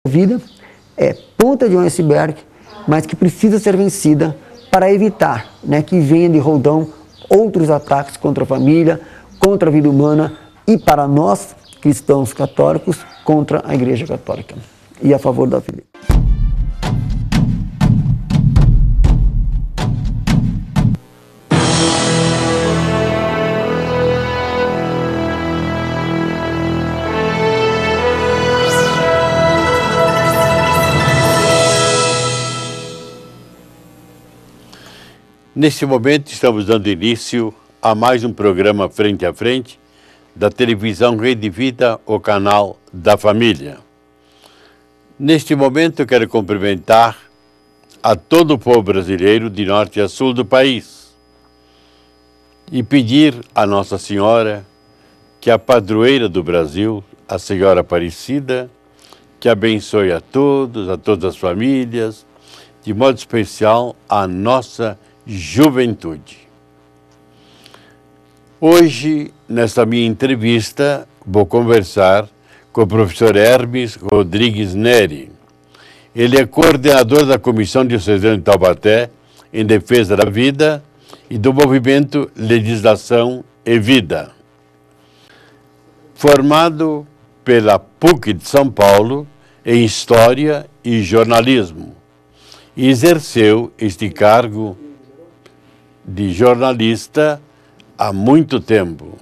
vida é ponta de um iceberg, mas que precisa ser vencida para evitar, né, que venha de roldão outros ataques contra a família, contra a vida humana e para nós, cristãos católicos, contra a Igreja Católica e a favor da vida. Neste momento estamos dando início a mais um programa Frente a Frente da televisão Rede Vida, o canal da família. Neste momento eu quero cumprimentar a todo o povo brasileiro de norte a sul do país e pedir a Nossa Senhora, que é a padroeira do Brasil, a Senhora Aparecida, que abençoe a todos, a todas as famílias, de modo especial a nossa juventude. Hoje, nesta minha entrevista, vou conversar com o professor Hermes Rodrigues Neri. Ele é coordenador da Comissão Diocesana de Taubaté em defesa da vida e do movimento Legislação e Vida. Formado pela PUC de São Paulo em História e Jornalismo, e exerceu este cargo de jornalista há muito tempo.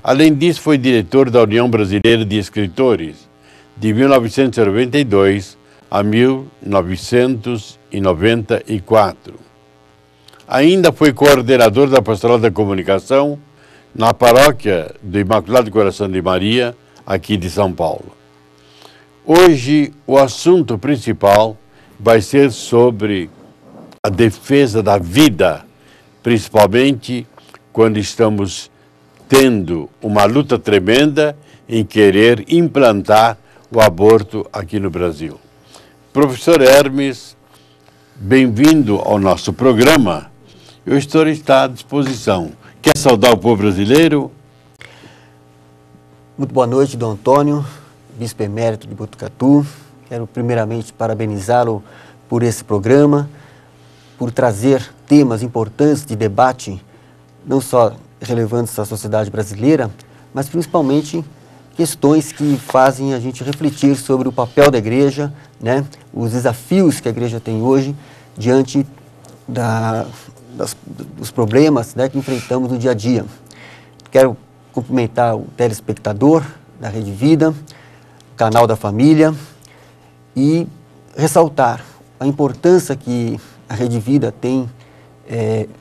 Além disso, foi diretor da União Brasileira de Escritores, de 1992 a 1994. Ainda foi coordenador da Pastoral da Comunicação na paróquia do Imaculado Coração de Maria, aqui de São Paulo. Hoje, o assunto principal vai ser sobre a defesa da vida, principalmente quando estamos tendo uma luta tremenda em querer implantar o aborto aqui no Brasil. Professor Hermes, bem-vindo ao nosso programa. Eu estou à disposição. Quer saudar o povo brasileiro? Muito boa noite, Dom Antônio, bispo emérito de Botucatu. Quero primeiramente parabenizá-lo por esse programa, por trazer temas importantes de debate, não só relevantes à sociedade brasileira, mas principalmente questões que fazem a gente refletir sobre o papel da igreja, né, os desafios que a igreja tem hoje diante dos problemas, né, que enfrentamos no dia a dia. Quero cumprimentar o telespectador da Rede Vida, o canal da família, e ressaltar a importância que a Rede Vida tem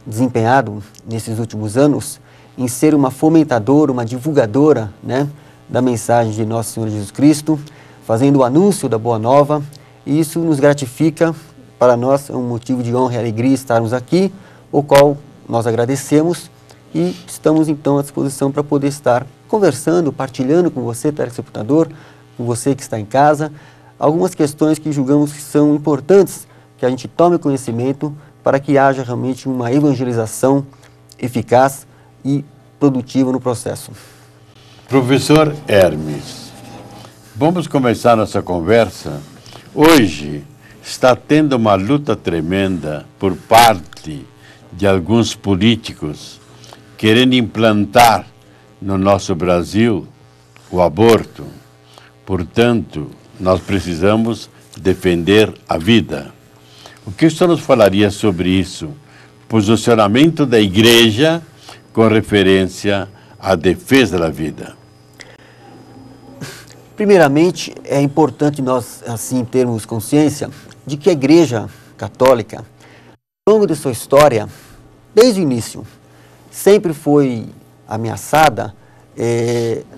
desempenhado nesses últimos anos em ser uma fomentadora, uma divulgadora, né, da mensagem de Nosso Senhor Jesus Cristo, fazendo o anúncio da Boa Nova, e isso nos gratifica. Para nós é um motivo de honra e alegria estarmos aqui, o qual nós agradecemos e estamos então à disposição para poder estar conversando, partilhando com você, telespectador, com você que está em casa, algumas questões que julgamos que são importantes, que a gente tome conhecimento para que haja realmente uma evangelização eficaz e produtiva no processo. Professor Hermes, vamos começar nossa conversa. Hoje está tendo uma luta tremenda por parte de alguns políticos querendo implantar no nosso Brasil o aborto. Portanto, nós precisamos defender a vida. O que o senhor nos falaria sobre isso? Posicionamento da igreja com referência à defesa da vida. Primeiramente, é importante nós, assim, termos consciência de que a Igreja Católica, ao longo de sua história, desde o início, sempre foi ameaçada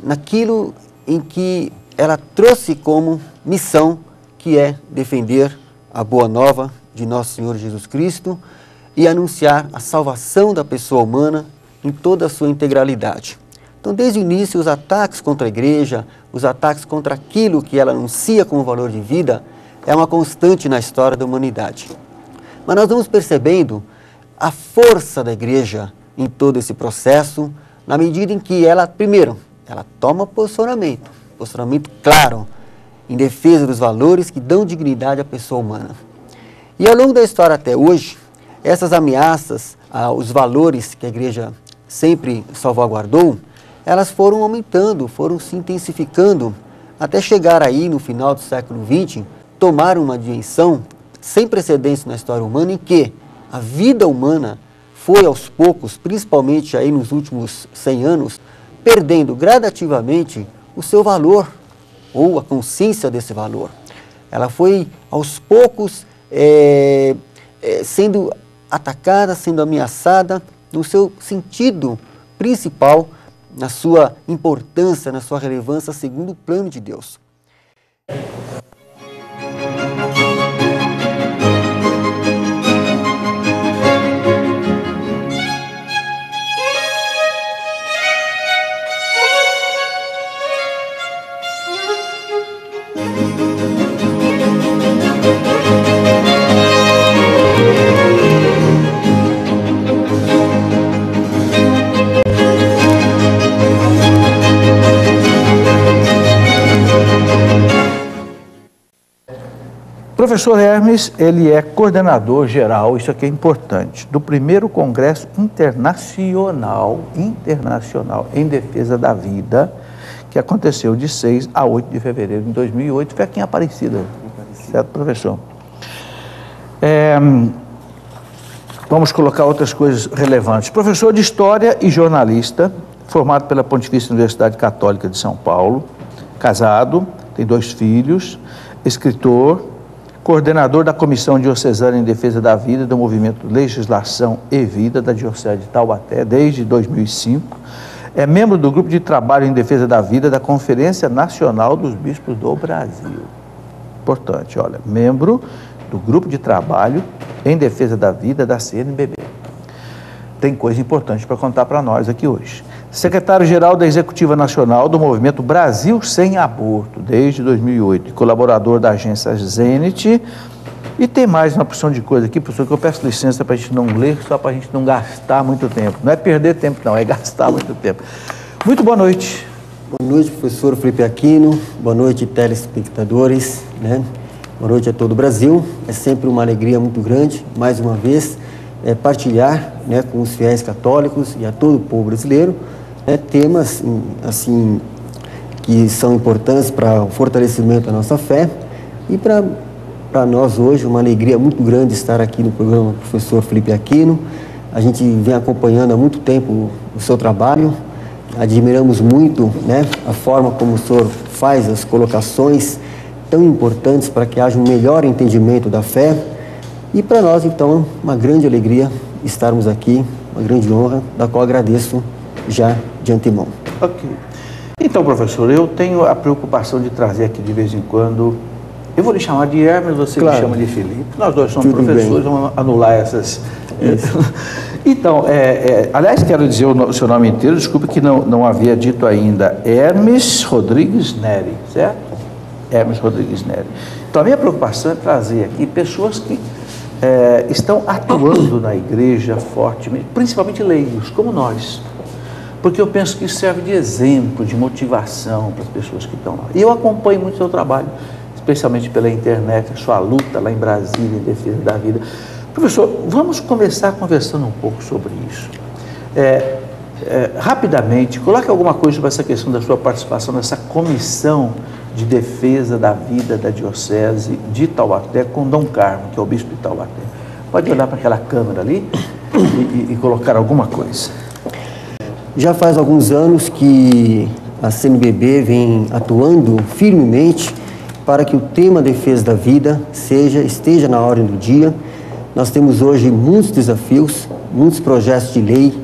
naquilo em que ela trouxe como missão, que é defender a Boa Nova de Nosso Senhor Jesus Cristo e anunciar a salvação da pessoa humana em toda a sua integralidade. Então, desde o início, os ataques contra a igreja, os ataques contra aquilo que ela anuncia como valor de vida, é uma constante na história da humanidade. Mas nós vamos percebendo a força da igreja em todo esse processo, na medida em que ela, primeiro, ela toma posicionamento claro, em defesa dos valores que dão dignidade à pessoa humana. E ao longo da história até hoje, essas ameaças aos valores que a Igreja sempre salvaguardou, elas foram aumentando, foram se intensificando, até chegar aí no final do século XX, tomar uma dimensão sem precedentes na história humana, em que a vida humana foi aos poucos, principalmente aí nos últimos 100 anos, perdendo gradativamente o seu valor, ou a consciência desse valor. Ela foi aos poucos sendo atacada, sendo ameaçada no seu sentido principal, na sua importância, na sua relevância, segundo o plano de Deus. O professor Hermes, ele é coordenador geral, isso aqui é importante, do primeiro Congresso Internacional em Defesa da Vida, que aconteceu de 6 a 8 de fevereiro de 2008, foi aqui em Aparecida, certo, professor? Vamos colocar outras coisas relevantes. Professor de História e jornalista, formado pela Pontifícia Universidade Católica de São Paulo, casado, tem 2 filhos, escritor, coordenador da Comissão Diocesana em Defesa da Vida do Movimento Legislação e Vida da Diocese de Taubaté desde 2005, é membro do Grupo de Trabalho em Defesa da Vida da Conferência Nacional dos Bispos do Brasil. Importante, olha, membro do Grupo de Trabalho em Defesa da Vida da CNBB. Tem coisa importante para contar para nós aqui hoje. Secretário-geral da Executiva Nacional do Movimento Brasil Sem Aborto, desde 2008, colaborador da agência Zenit, e tem mais uma porção de coisa aqui, professor, que eu peço licença para a gente não ler, só para a gente não gastar muito tempo. Não é perder tempo, não, é gastar muito tempo. Muito boa noite. Boa noite, professor Felipe Aquino, boa noite, telespectadores, né? Boa noite a todo o Brasil. É sempre uma alegria muito grande, mais uma vez, partilhar, né, com os fiéis católicos e a todo o povo brasileiro, temas assim que são importantes para o fortalecimento da nossa fé, e para nós hoje uma alegria muito grande estar aqui no programa professor Felipe Aquino. A gente vem acompanhando há muito tempo o seu trabalho, admiramos muito, né, a forma como o senhor faz as colocações tão importantes para que haja um melhor entendimento da fé, e para nós então uma grande alegria estarmos aqui, uma grande honra, da qual agradeço já de antemão. Ok. Então, professor, eu tenho a preocupação de trazer aqui de vez em quando, eu vou lhe chamar de Hermes, você me chama de Felipe, nós dois somos professores, vamos anular essas... Então, aliás, quero dizer o seu nome inteiro, desculpe que não havia dito ainda, Hermes Rodrigues Neri, certo? Hermes Rodrigues Neri. Então, a minha preocupação é trazer aqui pessoas que estão atuando na igreja fortemente, principalmente leigos, como nós, porque eu penso que isso serve de exemplo, de motivação para as pessoas que estão lá. E eu acompanho muito o seu trabalho, especialmente pela internet, a sua luta lá em Brasília em defesa da vida. Professor, vamos começar conversando um pouco sobre isso. Rapidamente, coloque alguma coisa sobre essa questão da sua participação nessa comissão de defesa da vida da Diocese de Taubaté com Dom Carmo, que é o bispo de Taubaté. Pode olhar para aquela câmera ali e colocar alguma coisa. Já faz alguns anos que a CNBB vem atuando firmemente para que o tema defesa da vida esteja na ordem do dia. Nós temos hoje muitos desafios, muitos projetos de lei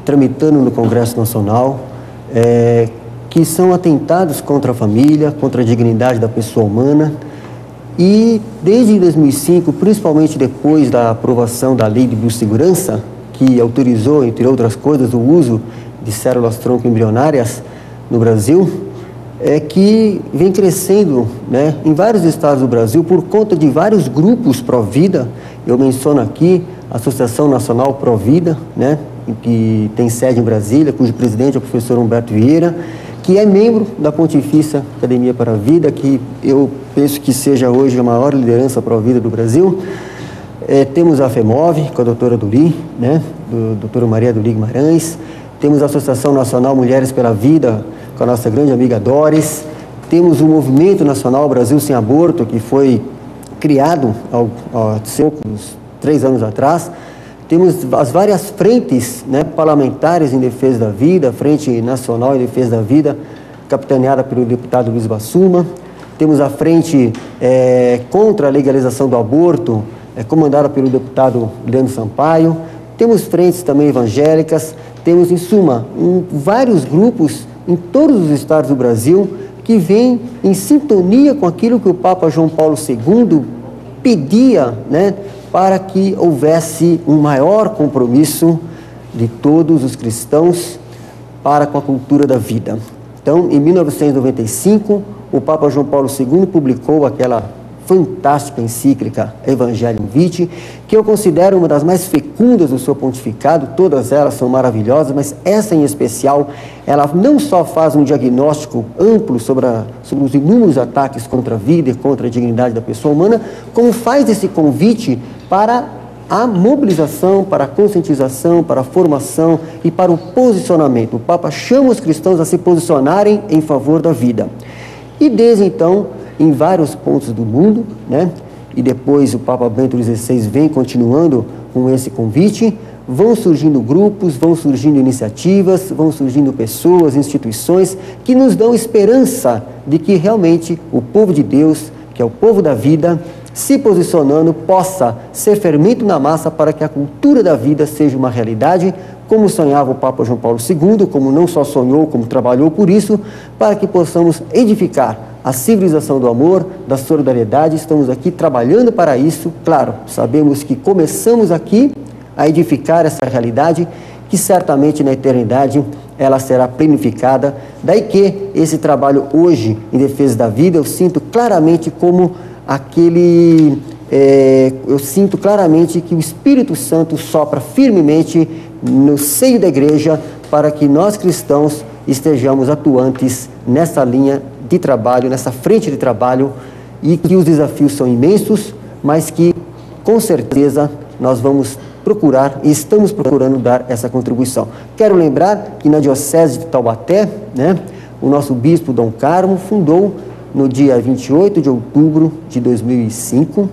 tramitando no Congresso Nacional, que são atentados contra a família, contra a dignidade da pessoa humana. E desde 2005, principalmente depois da aprovação da Lei de Biossegurança, que autorizou, entre outras coisas, o uso de células-tronco embrionárias no Brasil, que vem crescendo, né, em vários estados do Brasil por conta de vários grupos pró-vida. Eu menciono aqui a Associação Nacional Pró-Vida, né, que tem sede em Brasília, cujo presidente é o professor Humberto Vieira, que é membro da Pontifícia Academia para a Vida, que eu penso que seja hoje a maior liderança para a vida do Brasil. Temos a FEMOV, com a doutora Duli, né, doutora Maria Duli Guimarães. Temos a Associação Nacional Mulheres pela Vida, com a nossa grande amiga Doris. Temos o Movimento Nacional Brasil Sem Aborto, que foi criado há 3 anos atrás. Temos as várias frentes, né, parlamentares em defesa da vida, a Frente Nacional em Defesa da Vida, capitaneada pelo deputado Luiz Bassuma. Temos a Frente contra a legalização do aborto, comandada pelo deputado Leandro Sampaio. Temos frentes também evangélicas. Temos, em suma, vários grupos em todos os estados do Brasil que vêm em sintonia com aquilo que o Papa João Paulo II pedia, né, para que houvesse um maior compromisso de todos os cristãos para com a cultura da vida. Então, em 1995, o Papa João Paulo II publicou aquela fantástica encíclica Evangelium Vitae, que eu considero uma das mais fecundas do seu pontificado. Todas elas são maravilhosas, mas essa em especial, ela não só faz um diagnóstico amplo sobre os inúmeros ataques contra a vida e contra a dignidade da pessoa humana, como faz esse convite para a mobilização, para a conscientização, para a formação e para o posicionamento. O Papa chama os cristãos a se posicionarem em favor da vida. E desde então, em vários pontos do mundo, né? E depois o Papa Bento XVI vem continuando com esse convite, vão surgindo grupos, vão surgindo iniciativas, vão surgindo pessoas, instituições que nos dão esperança de que realmente o povo de Deus, que é o povo da vida, se posicionando, possa ser fermento na massa para que a cultura da vida seja uma realidade, como sonhava o Papa João Paulo II, como não só sonhou, como trabalhou por isso, para que possamos edificar a civilização do amor, da solidariedade. Estamos aqui trabalhando para isso. Claro, sabemos que começamos aqui a edificar essa realidade, que certamente na eternidade ela será planificada. Daí que esse trabalho hoje em defesa da vida, eu sinto claramente como eu sinto claramente que o Espírito Santo sopra firmemente no seio da igreja para que nós cristãos estejamos atuantes nessa linha de trabalho, nessa frente de trabalho, e que os desafios são imensos, mas que com certeza nós vamos procurar e estamos procurando dar essa contribuição. Quero lembrar que na Diocese de Taubaté, né, o nosso bispo Dom Carmo fundou no dia 28 de outubro de 2005,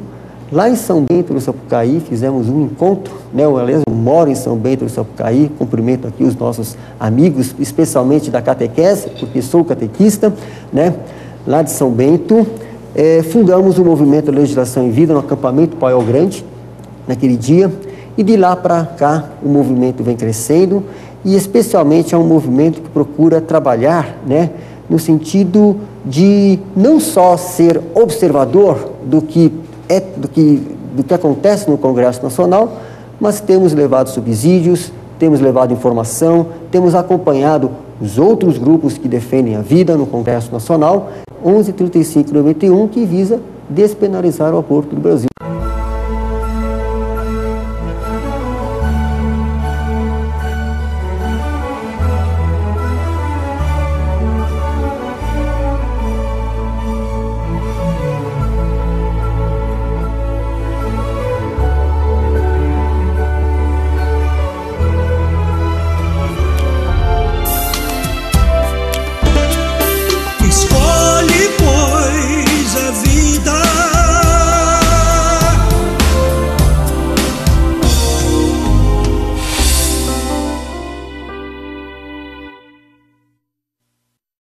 lá em São Bento do Sapucaí, fizemos um encontro, né? Eu moro em São Bento do Sapucaí, cumprimento aqui os nossos amigos, especialmente da catequese, porque sou catequista, né? Lá de São Bento, fundamos o movimento Legislação em Vida no acampamento Paiol Grande, naquele dia, e de lá para cá o movimento vem crescendo, e especialmente é um movimento que procura trabalhar, né, no sentido de não só ser observador do que acontece no Congresso Nacional, mas temos levado subsídios, temos levado informação, temos acompanhado os outros grupos que defendem a vida no Congresso Nacional, 113591, que visa despenalizar o aborto no Brasil.